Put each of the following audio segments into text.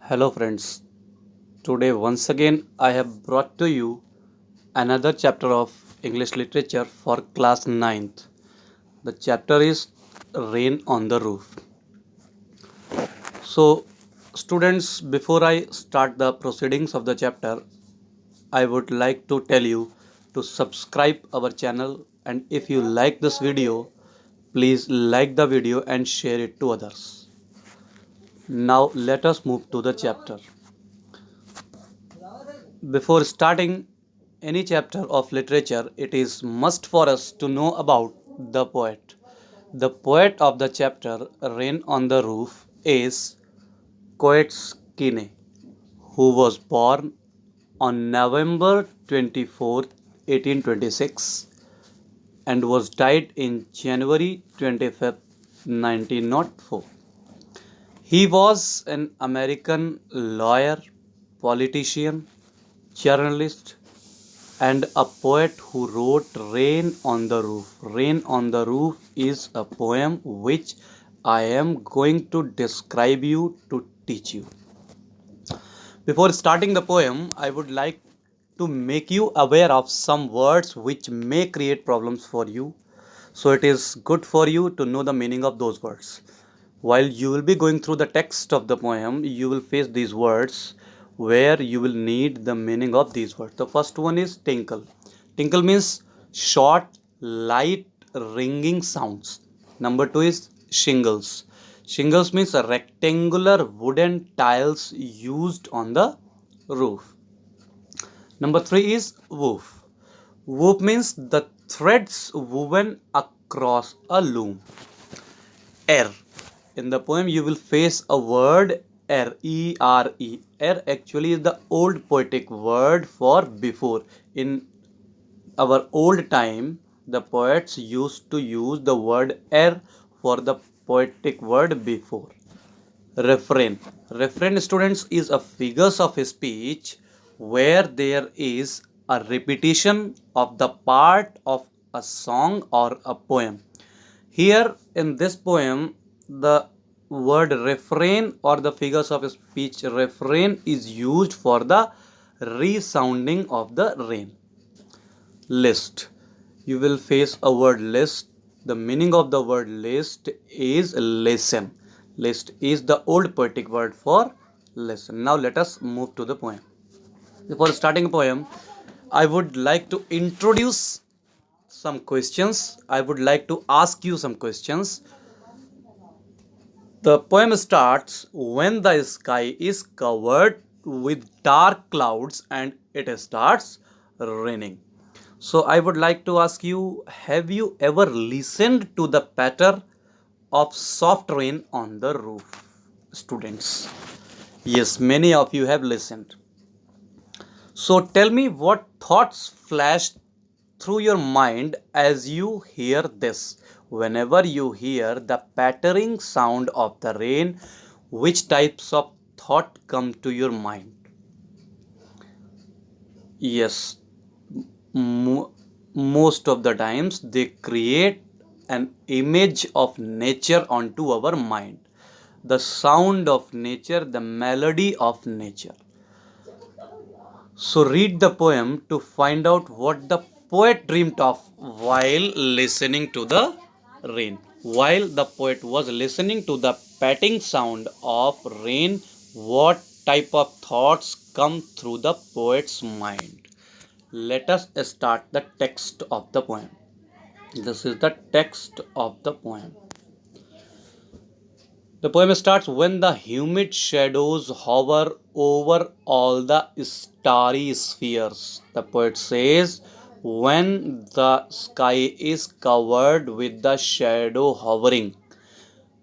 Hello, friends. Today, once again, I have brought to you another chapter of English literature for class ninth. The chapter is Rain on the Roof. So, students, before I start the proceedings of the chapter, I would like to tell you to subscribe our channel, and if you like this video, please like the video and share it to others. Now, let us move to the chapter. Before starting any chapter of literature, it is must for us to know about the poet. The poet of the chapter, Rain on the Roof, is Coetzee, who was born on November 24, 1826, and was died in January 25, 1904. He was an American lawyer, politician, journalist, and a poet who wrote Rain on the Roof. Rain on the Roof is a poem which I am going to describe you to teach you. Before starting the poem, I would like to make you aware of some words which may create problems for you. So it is good for you to know the meaning of those words. While you will be going through the text of the poem, you will face these words where you will need the meaning of these words. The first one is tinkle. Tinkle means short, light, ringing sounds. Number two is shingles. Shingles means a rectangular wooden tiles used on the roof. Number three is woof. Woof means the threads woven across a loom. Air. In the poem, you will face a word er, E-R-E. Er actually is the old poetic word for before. In our old time, the poets used to use the word er for the poetic word before. Refrain. Refrain, students, is a figures of speech where there is a repetition of the part of a song or a poem. Here in this poem, the word refrain or the figures of speech refrain is used for the resounding of the rain. List. You will face a word list. The meaning of the word list is listen. List is the old poetic word for listen. Now let us move to the poem. Before starting a poem, I would like to introduce some questions. I would like to ask you some questions. The poem starts when the sky is covered with dark clouds and it starts raining. So I would like to ask you, have you ever listened to the patter of soft rain on the roof? Students. Yes, many of you have listened. So tell me what thoughts flashed through your mind as you hear this. Whenever you hear the pattering sound of the rain, which types of thought come to your mind? Yes, most of the times they create an image of nature onto our mind. The sound of nature, the melody of nature. So read the poem to find out what the poet dreamed of while listening to the rain. While the poet was listening to the patting sound of rain, what type of thoughts come through the poet's mind? Let us start the text of the poem. This is the text of the poem. The poem starts when the humid shadows hover over all the starry spheres. The poet says, when the sky is covered with the shadow hovering.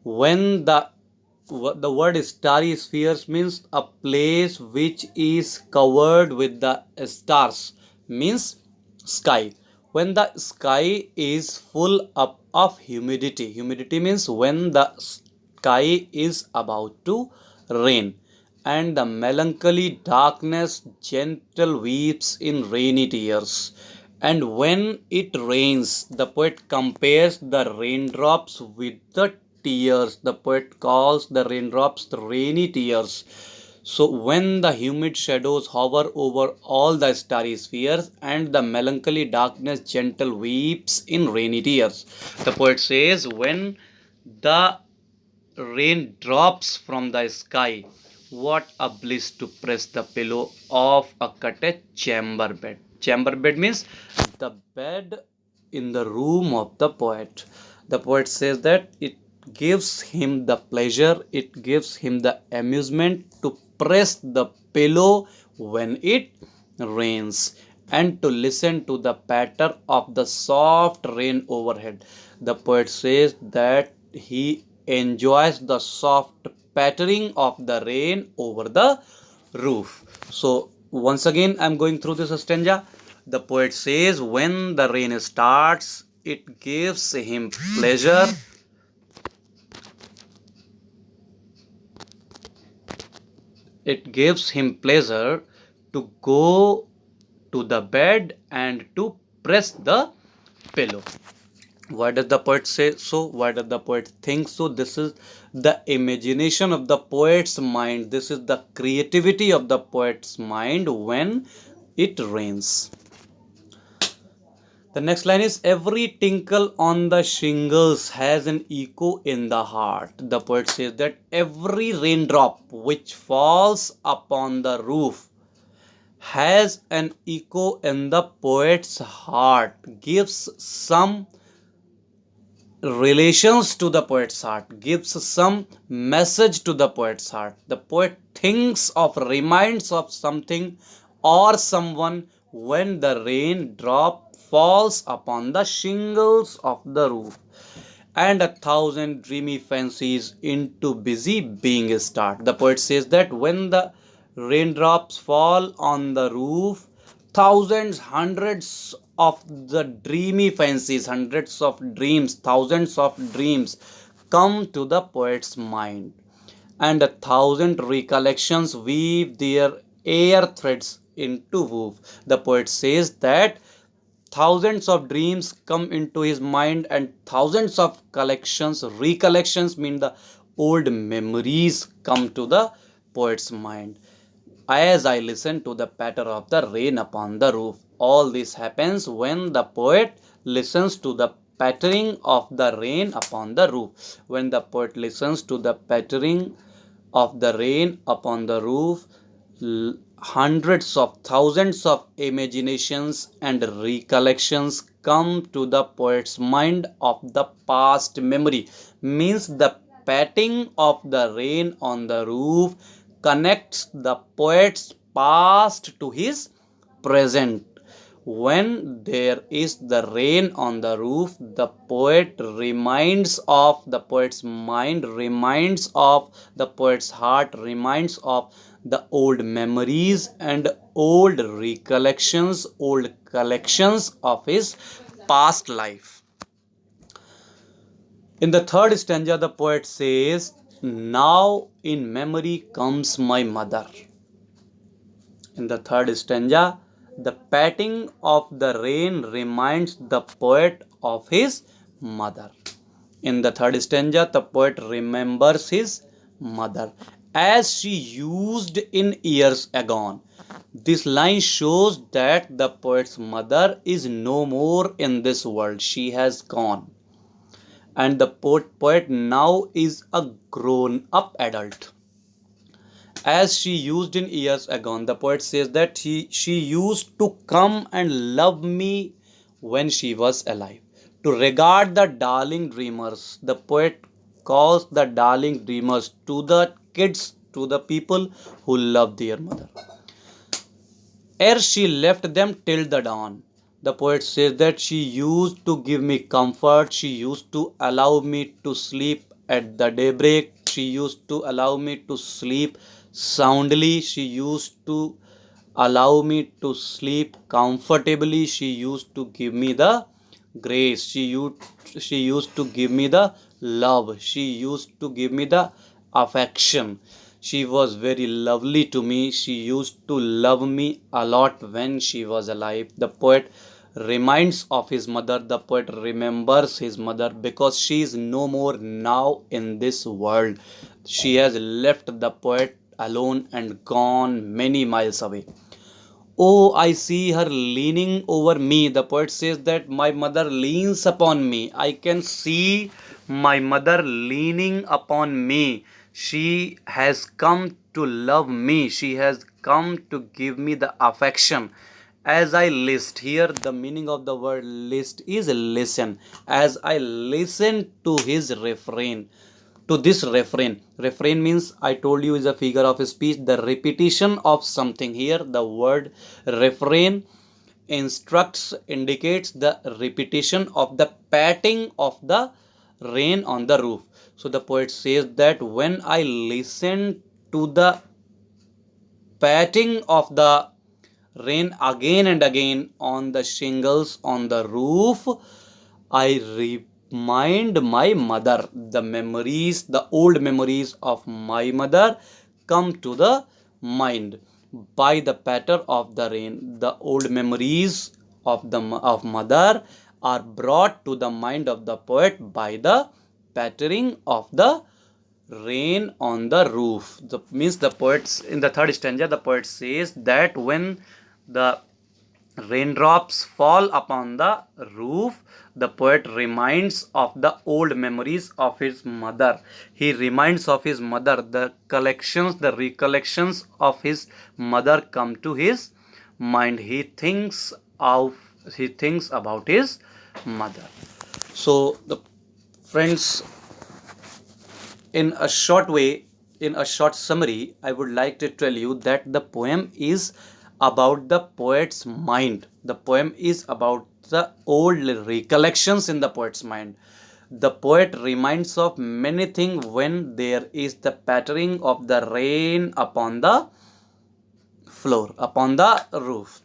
When the word starry spheres means a place which is covered with the stars, means sky. When the sky is full up of humidity, humidity means when the sky is about to rain, and the melancholy darkness gentle weeps in rainy tears. And when it rains, the poet compares the raindrops with the tears. The poet calls the raindrops the rainy tears. So when the humid shadows hover over all the starry spheres and the melancholy darkness gentle weeps in rainy tears. The poet says, when the rain drops from the sky, what a bliss to press the pillow of a cottage chamber bed. Chamber bed means the bed in the room of the poet. The poet says that it gives him the pleasure, it gives him the amusement to press the pillow when it rains and to listen to the patter of the soft rain overhead. The poet says that he enjoys the soft pattering of the rain over the roof. So, once again, I'm going through this stanza. The poet says, when the rain starts, it gives him pleasure. It gives him pleasure to go to the bed and to press the pillow. Why does the poet say so? Why does the poet think so? This is the imagination of the poet's mind. This is the creativity of the poet's mind when it rains. The next line is, every tinkle on the shingles has an echo in the heart. The poet says that every raindrop which falls upon the roof has an echo in the poet's heart, gives some relations to the poet's heart, gives some message to the poet's heart. The poet thinks of, reminds of something or someone when the rain drop falls upon the shingles of the roof, and a thousand dreamy fancies into busy being start. The poet says that when the raindrops fall on the roof, thousands, hundreds of the dreamy fancies, hundreds of dreams, thousands of dreams come to the poet's mind, and a thousand recollections weave their air threads into woof. The poet says that thousands of dreams come into his mind and thousands of recollections mean the old memories come to the poet's mind as I listen to the patter of the rain upon the roof. All this happens when the poet listens to the pattering of the rain upon the roof. When the poet listens to the pattering of the rain upon the roof, hundreds of thousands of imaginations and recollections come to the poet's mind of the past memory. Means the patting of the rain on the roof connects the poet's past to his present. When there is the rain on the roof, the poet's mind reminds of, the poet's heart reminds of the old memories and old recollections, old collections of his past life. In the third stanza, the poet says, now in memory comes my mother. In the third stanza, the patting of the rain reminds the poet of his mother. In the third stanza, the poet remembers his mother as she used in years agone. This line shows that the poet's mother is no more in this world. She has gone. And the poet now is a grown up adult. As she used in years agone, the poet says that she used to come and love me when she was alive. To regard the darling dreamers, the poet calls the darling dreamers to the kids, to the people who love their mother. Ere she left them till the dawn, the poet says that she used to give me comfort, she used to allow me to sleep at the daybreak, she used to allow me to sleep soundly, she used to allow me to sleep comfortably, she used to give me the grace, she used to give me the love, she used to give me the affection. She was very lovely to me. She used to love me a lot when she was alive. The poet reminds of his mother. The poet remembers his mother because she is no more now in this world. She has left the poet alone and gone many miles away. Oh, I see her leaning over me. The poet says that my mother leans upon me. I can see my mother leaning upon me. She has come to love me. She has come to give me the affection. As I list, here the meaning of the word list is listen. As I listen to his refrain, to this refrain. Refrain means, I told you, is a figure of speech, the repetition of something. Here the word refrain instructs, indicates the repetition of the patting of the rain on the roof. So the poet says that when I listen to the patting of the rain again and again on the shingles on the roof, I remind my mother. The memories, the old memories of my mother come to the mind by the patter of the rain. The old memories of mother are brought to the mind of the poet by the pattering of the rain on the roof. Means the poets in the third stanza, the poet says that when the raindrops fall upon the roof, the poet reminds of the old memories of his mother. He reminds of his mother. The collections, the recollections of his mother come to his mind. He thinks about his mother. So the friends, in a short way, in a short summary, I would like to tell you that the poem is about the poet's mind. The poem is about the old recollections in the poet's mind. The poet reminds of many things when there is the pattering of the rain upon the floor, upon the roof.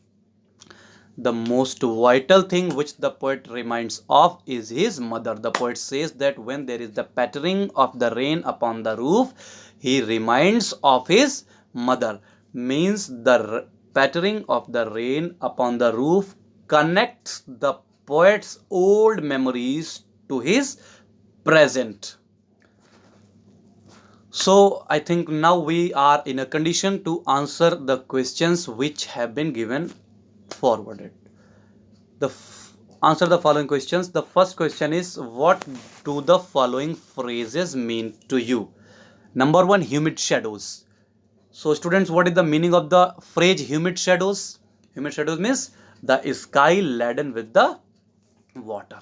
The most vital thing which the poet reminds of is his mother. The poet says that when there is the pattering of the rain upon the roof, he reminds of his mother. Means the pattering of the rain upon the roof connects the poet's old memories to his present. So I think now we are in a condition to answer the questions which have been given forwarded. Answer the following questions. The first question is, what do the following phrases mean to you? Number one, humid shadows. So students, what is the meaning of the phrase humid shadows? Humid shadows means the sky laden with the water.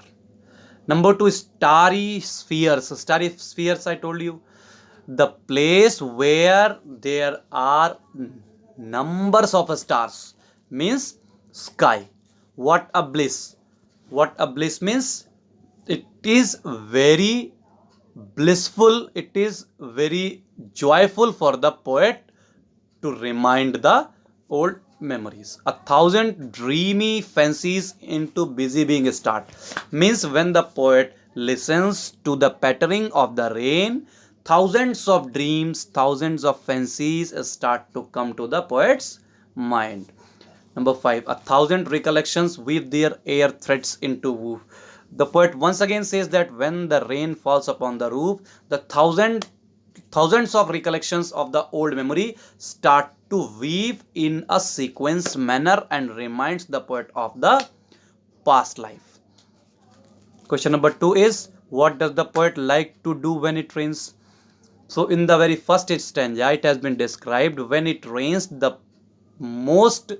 Number two, starry spheres. Starry spheres, I told you, the place where there are numbers of stars, means sky. What a bliss. What a bliss means it is very blissful, it is very joyful for the poet to remind the old memories. A thousand dreamy fancies into busy being start, means when the poet listens to the pattering of the rain, thousands of dreams, thousands of fancies start to come to the poet's mind. Number five, a thousand recollections weave their air threads into woof. The poet once again says that when the rain falls upon the roof, the thousands of recollections of the old memory start to weave in a sequence manner and reminds the poet of the past life. Question number two is, what does the poet like to do when it rains? So in the very first stanza, it has been described, when it rains, the most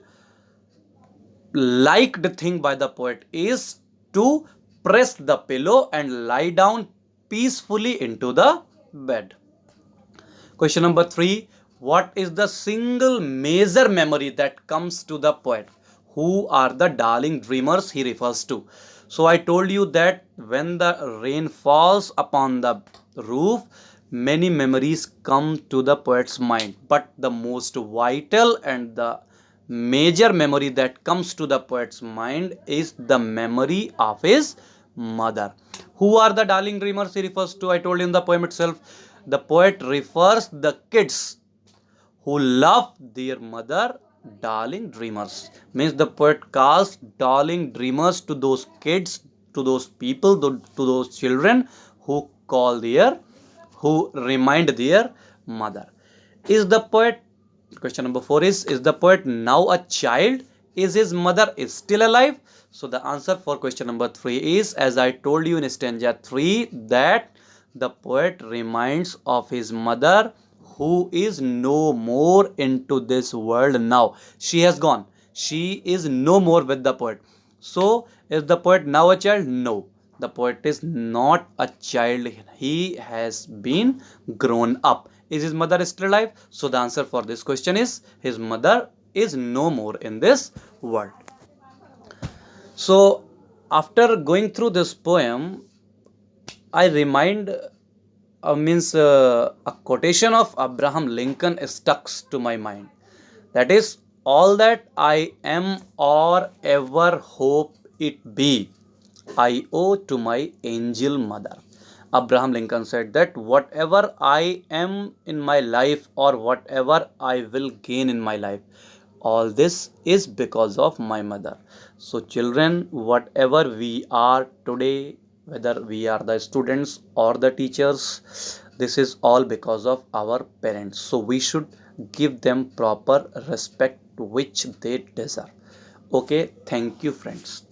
liked thing by the poet is to press the pillow and lie down peacefully into the bed. Question number three, what is the single major memory that comes to the poet? Who are the darling dreamers he refers to? So I told you that when the rain falls upon the roof, many memories come to the poet's mind, but the most vital and the major memory that comes to the poet's mind is the memory of his mother. Who are the darling dreamers he refers to? I told you in the poem itself. The poet refers the kids who love their mother darling dreamers. Means the poet calls darling dreamers to those kids, to those people, to those children who call their, who remind their mother. Is the poet, question number 4 is the poet now a child? Is his mother is still alive? So the answer for question number 3 is, as I told you in stanza 3, that the poet reminds of his mother who is no more into this world now. She has gone. She is no more with the poet. So is the poet now a child? No. The poet is not a child. He has been grown up. Is his mother still alive? So the answer for this question is, his mother is no more in this world. So after going through this poem, I remind a quotation of Abraham Lincoln stuck to my mind. That is, all that I am or ever hope it be, I owe to my angel mother. Abraham Lincoln said that whatever I am in my life or whatever I will gain in my life, all this is because of my mother. So children, whatever we are today, whether we are the students or the teachers, this is all because of our parents. So we should give them proper respect which they deserve. Okay, thank you friends.